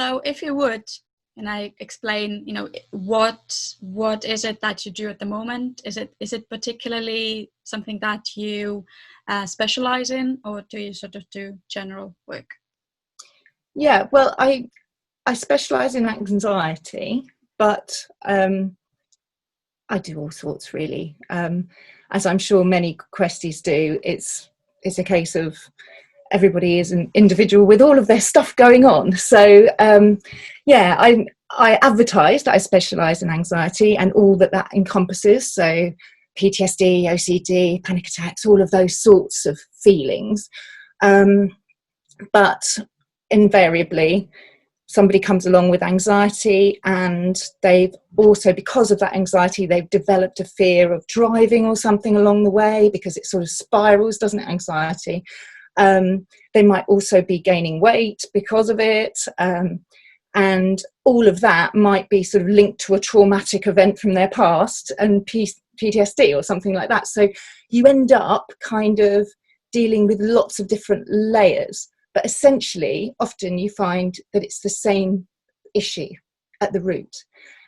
So if you would, and I explain, what is it that you do at the moment? Is it particularly something that you specialize in, or do you sort of do general work? Yeah, well, I specialise in anxiety, but I do all sorts really. As I'm sure many Questies do, it's a case of everybody is an individual with all of their stuff going on. So I advertised that I specialise in anxiety and all that encompasses. So PTSD, OCD, panic attacks, all of those sorts of feelings. But invariably, somebody comes along with anxiety, and they've also, because of that anxiety, they've developed a fear of driving or something along the way, because it sort of spirals, doesn't it, anxiety? They might also be gaining weight because of it, and all of that might be sort of linked to a traumatic event from their past and PTSD or something like that. So you end up kind of dealing with lots of different layers. But essentially, often you find that it's the same issue at the root.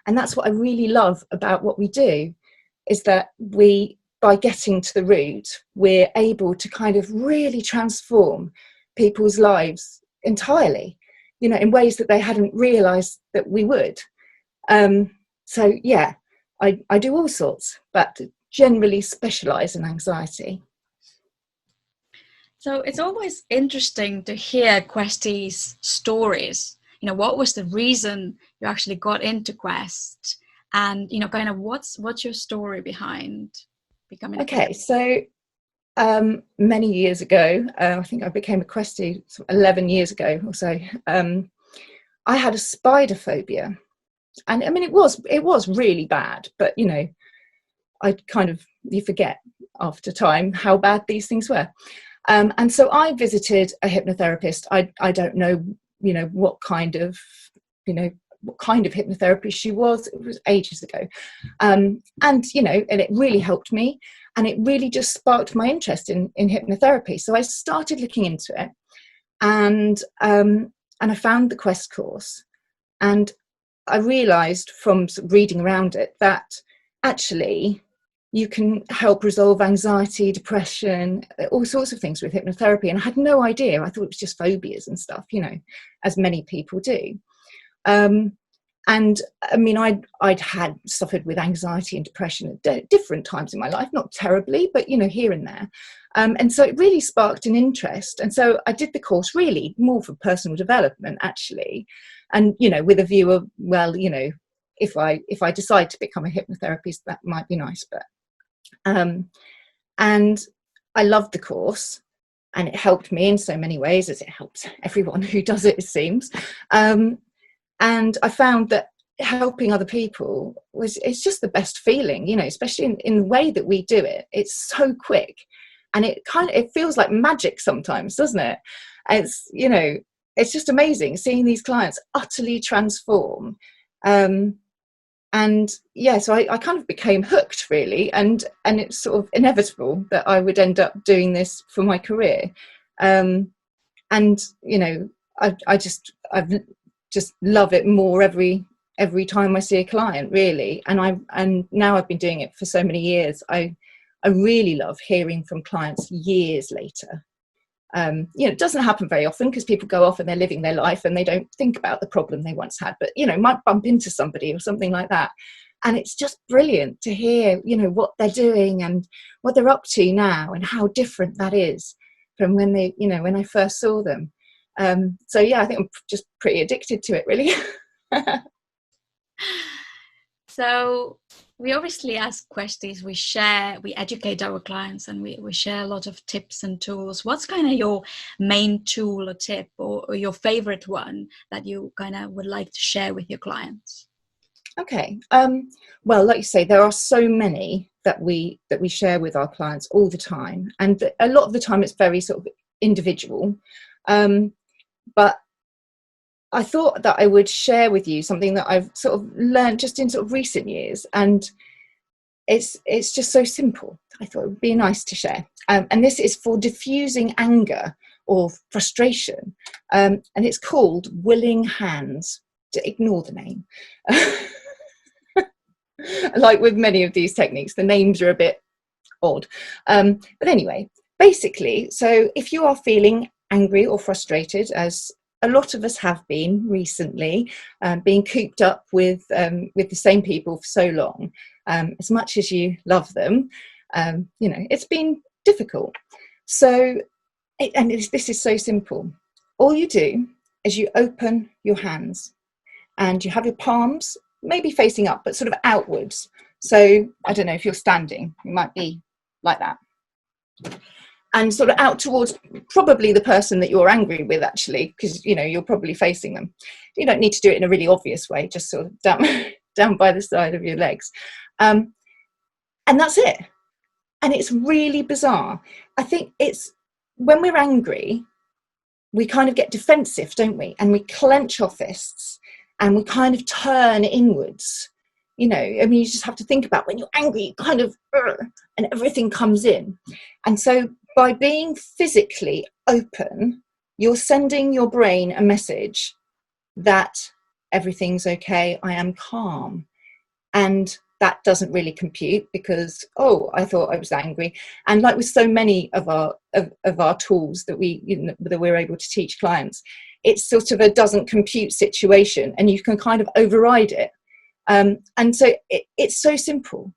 And that's what I really love about what we do, is that by getting to the root, we're able to kind of really transform people's lives entirely, in ways that they hadn't realised that we would. So yeah, I do all sorts, but generally specialise in anxiety. So it's always interesting to hear Questies' stories. What was the reason you actually got into Quest, and kind of what's your story behind becoming? Okay, so many years ago, I think I became a Questie 11 years ago or so. I had a spider phobia, and I mean it was really bad, but you forget after time how bad these things were. And so I visited a hypnotherapist. I don't know, what kind of hypnotherapy she was. It was ages ago. And it really helped me. And it really just sparked my interest in hypnotherapy. So I started looking into it, and I found the Quest course. And I realised from reading around it that actually you can help resolve anxiety, depression, all sorts of things with hypnotherapy. And I had no idea. I thought it was just phobias and stuff, as many people do. And I mean, I'd had suffered with anxiety and depression at different times in my life, not terribly, but, here and there. And so it really sparked an interest. And so I did the course really more for personal development, actually. And, with a view of, well, if I decide to become a hypnotherapist, that might be nice. But and I loved the course, and it helped me in so many ways, as it helps everyone who does it seems. And I found that helping other people it's just the best feeling, especially in the way that we do it. It's so quick, and it feels like magic sometimes, doesn't it? It's just amazing seeing these clients utterly transform. And yeah, so I kind of became hooked, really, and it's sort of inevitable that I would end up doing this for my career. And I just love it more every time I see a client, really. And now I've been doing it for so many years. I really love hearing from clients years later. It doesn't happen very often, because people go off and they're living their life and they don't think about the problem they once had, but might bump into somebody or something like that, and it's just brilliant to hear what they're doing and what they're up to now, and how different that is from when I first saw them. So yeah, I think I'm just pretty addicted to it, really. So we obviously ask Questies, we educate our clients, and we share a lot of tips and tools. What's kind of your main tool or tip, or your favorite one that you kind of would like to share with your clients? Okay. Well, like you say, there are so many that we share with our clients all the time, and a lot of the time it's very sort of individual. But I thought that I would share with you something that I've sort of learned just in sort of recent years, and it's just so simple. I thought it would be nice to share. And this is for diffusing anger or frustration. And it's called willing hands. Ignore the name. Like with many of these techniques, the names are a bit odd. But anyway, basically, so if you are feeling angry or frustrated, as a lot of us have been recently, being cooped up with the same people for so long, as much as you love them, it's been difficult. So, this is so simple. All you do is you open your hands and you have your palms maybe facing up, but sort of outwards. So I don't know, if you're standing, it might be like that. And sort of out towards probably the person that you're angry with, actually, because, you're probably facing them. You don't need to do it in a really obvious way, just sort of down by the side of your legs. And that's it. And it's really bizarre. I think it's when we're angry, we kind of get defensive, don't we? And we clench our fists and we kind of turn inwards. You just have to think about when you're angry, you kind of, and everything comes in. And so by being physically open, you're sending your brain a message that everything's okay, I am calm. And that doesn't really compute because, I thought I was angry. And like with so many of our tools that we're able to teach clients, it's sort of a doesn't compute situation, and you can kind of override it. And so it's so simple,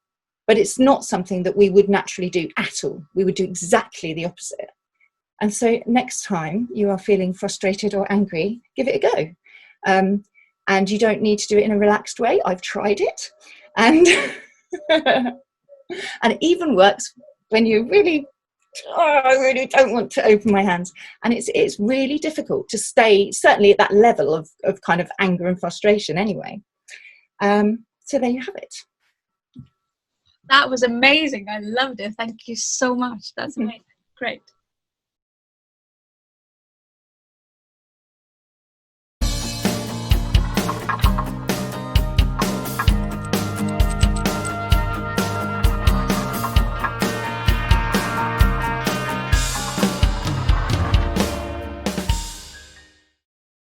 but it's not something that we would naturally do at all. We would do exactly the opposite. And so next time you are feeling frustrated or angry, give it a go. And you don't need to do it in a relaxed way. I've tried it. And and it even works when you really, I really don't want to open my hands. And it's really difficult to stay, certainly at that level of kind of anger and frustration anyway. So there you have it. That was amazing. I loved it. Thank you so much. That's amazing. Great.